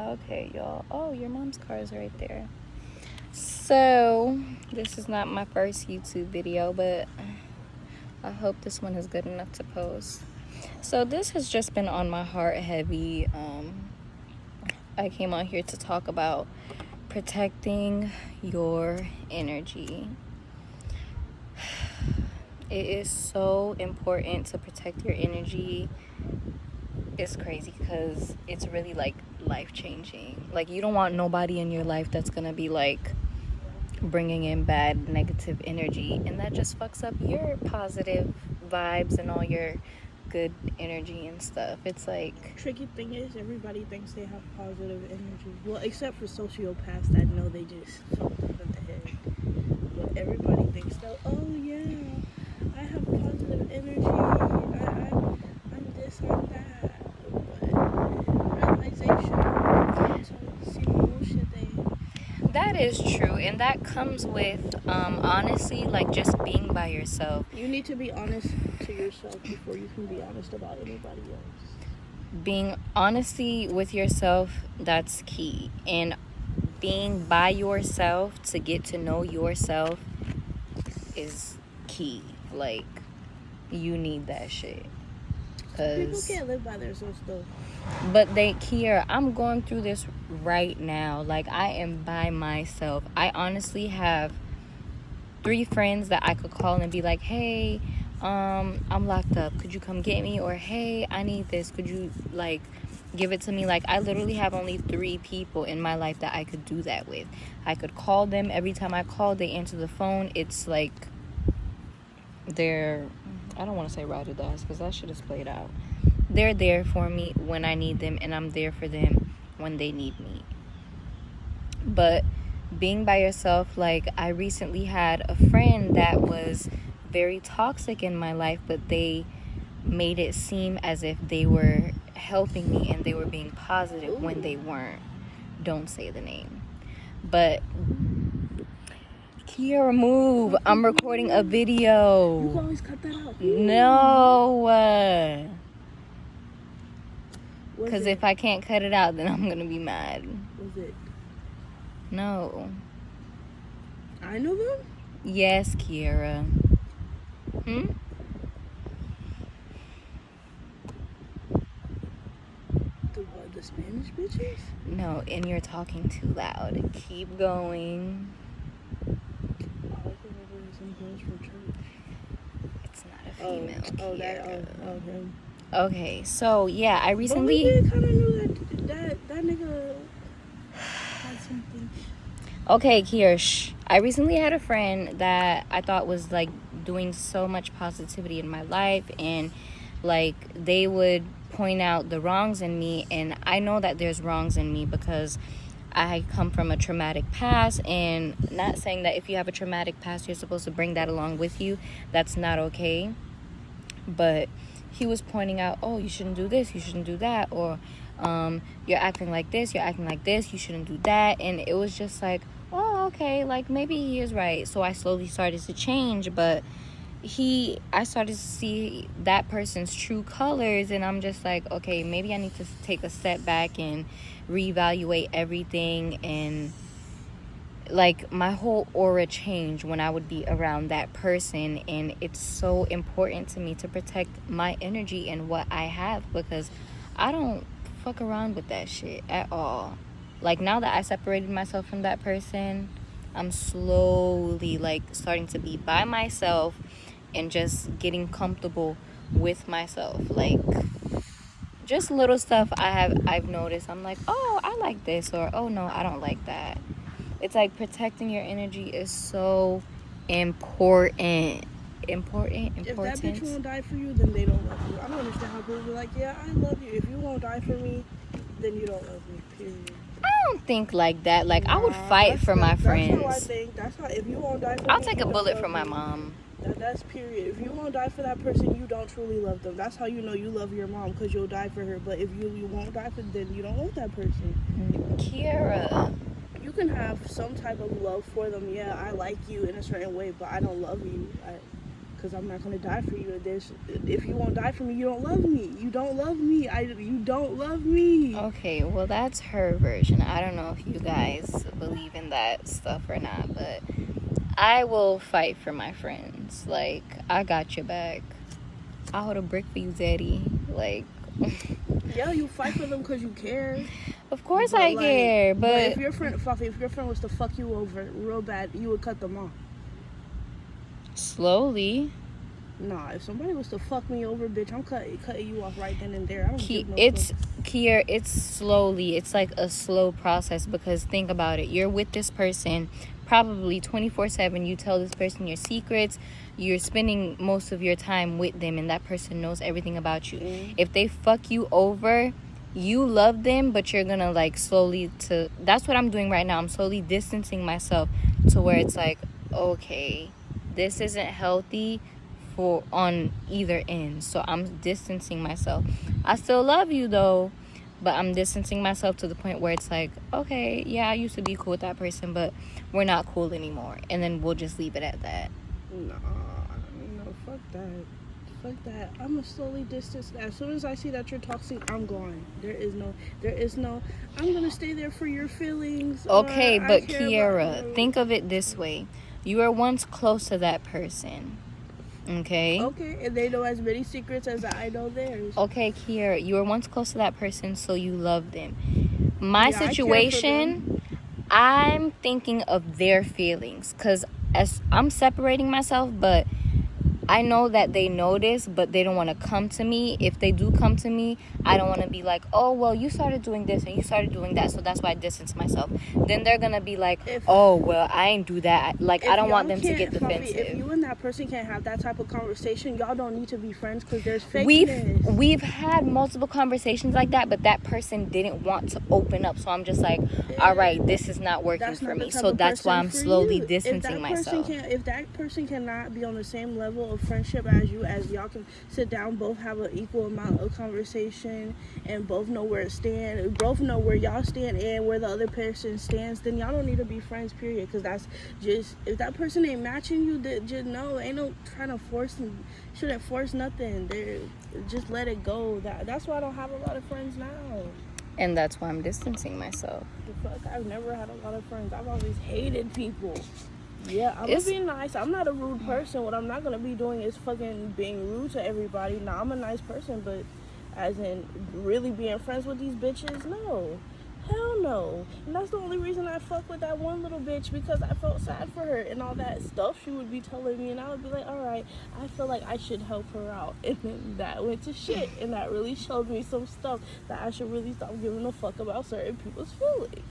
Okay, y'all. Oh, your mom's car is right there. So, this is not my first YouTube video, but I hope this one is good enough to post. So, this has just been on my heart heavy. I came on here to talk about protecting your energy. It is so important to protect your energy. It's crazy because it's really like life-changing. Like, you don't want nobody in your life that's gonna be like bringing in bad negative energy, and that just fucks up your positive vibes and all your good energy and stuff. It's like, tricky thing is everybody thinks they have positive energy. Well, except for sociopaths that know they just fucked up in the head. But everybody thinks that, oh yeah, I have positive energy. I'm this, I'm that. But realization, to see the bullshit they. that is true, and that comes with honestly, like, just being by yourself. You need to be honest to yourself before you can be honest about anybody else. Being honesty with yourself, that's key. And being by yourself to get to know yourself is key. Like, you need that shit. People can't live by themselves though. But Kiera, I'm going through this right now. Like, I am by myself. I honestly have 3 friends that I could call and be like, hey, I'm locked up. Could you come get me? Or, hey, I need this. Could you, like, give it to me? Like, I literally have only 3 people in my life that I could do that with. I could call them. Every time I call, they answer the phone. It's like they're, I don't want to say ride or die because that shit is played out. They're there for me when I need them, and I'm there for them when they need me. But being by yourself, like, I recently had a friend that was very toxic in my life, but they made it seem as if they were helping me and they were being positive when they weren't. Don't say the name. But Kiera, move. I'm recording a video. You can always cut that out. No. Because if I can't cut it out, then I'm going to be mad. Was it? No. I know them? Yes, Kiera. The Spanish bitches? No, and you're talking too loud. Keep going. It's not a female. Okay. Okay, so yeah, I recently. But we kind of knew that nigga had something. Okay, Kiera, I recently had a friend that I thought was like doing so much positivity in my life, and like they would point out the wrongs in me, and I know that there's wrongs in me because I come from a traumatic past. And not saying that if you have a traumatic past you're supposed to bring that along with you. That's not okay. But he was pointing out, oh, you shouldn't do this, you shouldn't do that, or you're acting like this, you shouldn't do that. And it was just like, oh, okay, like maybe he is right. So I slowly started to change, but I started to see that person's true colors, and I'm just like, okay, maybe I need to take a step back and reevaluate everything. And like, my whole aura changed when I would be around that person, and it's so important to me to protect my energy and what I have, because I don't fuck around with that shit at all. Like, now that I separated myself from that person, I'm slowly like starting to be by myself and just getting comfortable with myself. Like, just little stuff I've noticed. I'm like, oh, I like this, or oh no, I don't like that. It's like protecting your energy is so important. If that bitch won't die for you, then they don't love you. I don't understand how people be like, yeah, I love you. If you won't die for me, then you don't love me, period. I don't think like that. Like, I would fight for my friends. That's how I think. That's how, if you won't die for me, I'll take a bullet for my mom. That's period. If you won't die for that person, you don't truly love them. That's how you know you love your mom, because you'll die for her. But if you won't die for them, then you don't love that person. Kiera. You can have some type of love for them. Yeah, I like you in a certain way, but I don't love you. because I'm not gonna die for you. If you won't die for me, you don't love me. You don't love me. You don't love me. Okay, well, that's her version. I don't know if you guys believe in that stuff or not, but I will fight for my friends. Like, I got your back. I'll hold a brick for you, daddy. Like, Yeah, you fight for them because you care. of course But, I like, care, but if your friend, Fluffy, if your friend was to fuck you over real bad, you would cut them off. slowly. Nah, if somebody was to fuck me over, bitch, I'm cutting you off right then and there. I don't give no It's fucks. Kier, it's slowly. It's like a slow process, because think about it. You're with this person probably 24/7. You tell this person your secrets. You're spending most of your time with them, and that person knows everything about you. If they fuck you over, you love them, but you're gonna like slowly to. That's what I'm doing right now. I'm slowly distancing myself to where it's like, okay, this isn't healthy for on either end. So I'm distancing myself. I still love you though, but I'm distancing myself to the point where it's like, okay, yeah, I used to be cool with that person, but we're not cool anymore, and then we'll just leave it at that. Nah, no, fuck that. Fuck that. I'm gonna slowly distance. As soon as I see that you're toxic, I'm gone. There is no, I'm gonna stay there for your feelings. Okay, I but care Kiera, about you. think of it this way. You were once close to that person. Okay? Okay, and they know as many secrets as I know theirs. Okay, Kiera, you were once close to that person, so you love them. My Yeah, I care for situation, I'm thinking of their feelings, because as I'm separating myself, but I know that they know this, but they don't want to come to me. If they do come to me, I don't want to be like, oh, well, you started doing this and you started doing that, so that's why I distance myself. Then they're going to be like, oh, well, I ain't do that. Like, I don't want them to get defensive. If you and that person can't have that type of conversation, y'all don't need to be friends, because there's fakeness. We've had multiple conversations like that, but that person didn't want to open up. So I'm just like, all right, this is not working for me. So that's why I'm slowly distancing myself. If that person cannot be on the same level of friendship as you, as y'all can sit down, both have an equal amount of conversation, and both know where it stands, both know where y'all stand and where the other person stands, then y'all don't need to be friends, period. Because that's just, if that person ain't matching you, just know, ain't no trying to force them. Shouldn't force nothing. Just let it go. That's why I don't have a lot of friends now. And that's why I'm distancing myself. The fuck, I've never had a lot of friends. I've always hated people. Yeah, I'm gonna be nice. I'm not a rude person. What I'm not gonna be doing is fucking being rude to everybody. Nah, I'm a nice person, but as in really being friends with these bitches, no. Hell no. And that's the only reason I fuck with that one little bitch, because I felt sad for her and all that stuff she would be telling me, and I would be like, alright, I feel like I should help her out. And then that went to shit, and that really showed me some stuff that I should really stop giving a fuck about certain people's feelings.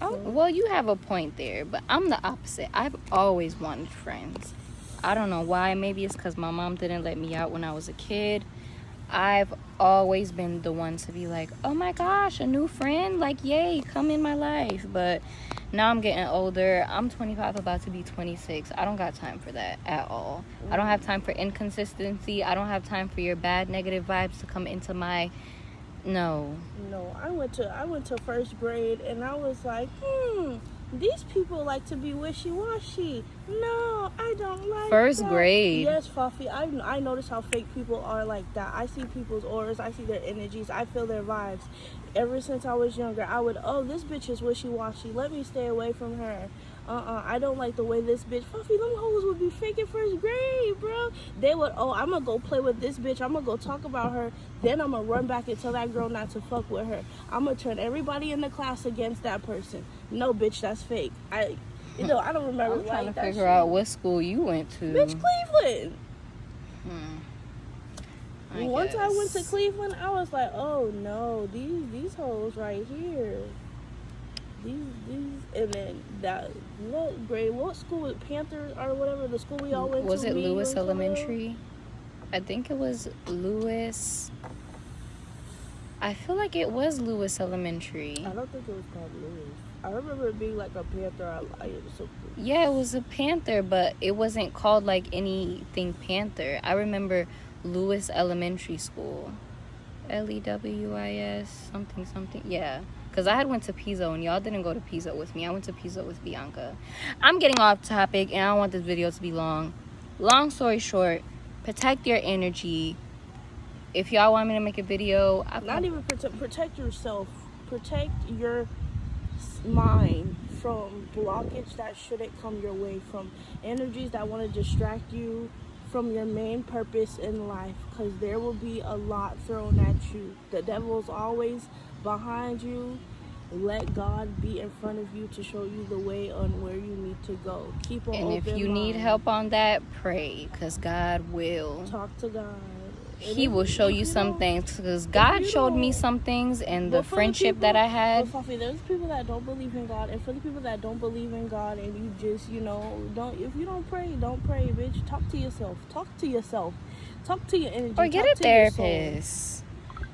Oh, well, you have a point there, but I'm the opposite. I've always wanted friends. I don't know why. Maybe it's because my mom didn't let me out when I was a kid. I've always been the one to be like, oh my gosh, a new friend, like, yay, come in my life. But now I'm getting older. I'm 25, about to be 26. I don't got time for that at all. I don't have time for inconsistency. I don't have time for your bad negative vibes to come into my... No, I went to first grade, and I was like, these people like to be wishy-washy. No, I don't like first that. grade. Yes, Fafi, I notice how fake people are like that. I see people's auras, I see their energies, I feel their vibes. Ever since I was younger, I would, this bitch is wishy-washy, let me stay away from her. I don't like the way this bitch, Fuffy, them hoes would be faking first grade, bro. They would, I'm gonna go play with this bitch, I'm gonna go talk about her, then I'm gonna run back and tell that girl not to fuck with her. I'm gonna turn everybody in the class against that person. No, bitch, that's fake. I don't remember. I'm trying to figure out what school you went to. Bitch, Cleveland. Once I guess. went to Cleveland, I was like, oh no, these hoes right here. These, and then that, what school was Panther or whatever, the school we all went to? Was it Lewis Elementary? I think it was Lewis. I feel like it was Lewis Elementary. I don't think it was called Lewis. I remember it being like a Panther. Yeah, it was a Panther, but it wasn't called like anything Panther. I remember Lewis Elementary School. Lewis something. Yeah. Because I had went to Pizzo, and y'all didn't go to Pizzo with me. I went to Pizzo with Bianca. I'm getting off topic, and I don't want this video to be long. long story short, protect your energy. If y'all want me to make a video, Not even protect yourself. Protect your mind from blockage that shouldn't come your way, from energies that want to distract you from your main purpose in life, because there will be a lot thrown at you. The devil is always behind you. Let God be in front of you to show you the way on where you need to go. Keep an and open if you mind. need help on that, pray, because God will. Talk to God. He will show you some things, because God showed me some things, and the friendship that I had. But Fafi, there's people that don't believe in God, and for the people that don't believe in God, and you just, don't. If you don't pray, bitch. Talk to yourself. Talk to yourself. Talk to your energy. Or get Talk a to your soul. therapist.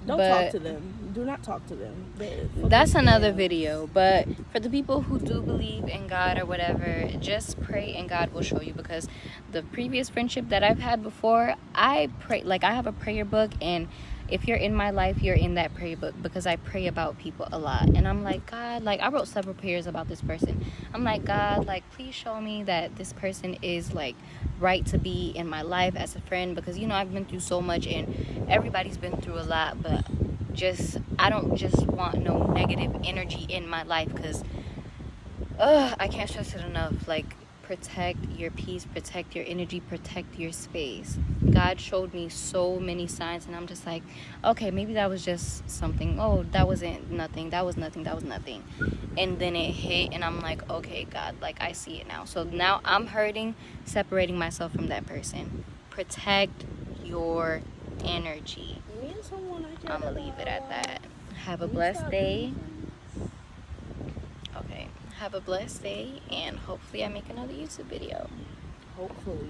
Don't But talk to them. Do not talk to them. That's another video. But for the people who do believe in God or whatever, just pray and God will show you. Because the previous friendship that I've had before, I pray, like I have a prayer book, and if you're in my life, you're in that prayer book, because I pray about people a lot. And I'm like, God, like I wrote several prayers about this person. I'm like, God, like please show me that this person is like right to be in my life as a friend, because I've been through so much, and everybody's been through a lot, but I don't just want no negative energy in my life, because I can't stress it enough. Like, protect your peace, protect your energy, protect your space. God showed me so many signs, and I'm just like, okay, maybe that was just something. Oh, that wasn't nothing. That was nothing. That was nothing. And then it hit, and I'm like, okay, God, like I see it now. So now I'm hurting, separating myself from that person. Protect your energy. Me and someone I care I'm gonna about leave it a at lot. that. Have a We blessed stop day. being Okay. Have a blessed day, and hopefully I make another YouTube video. Hopefully.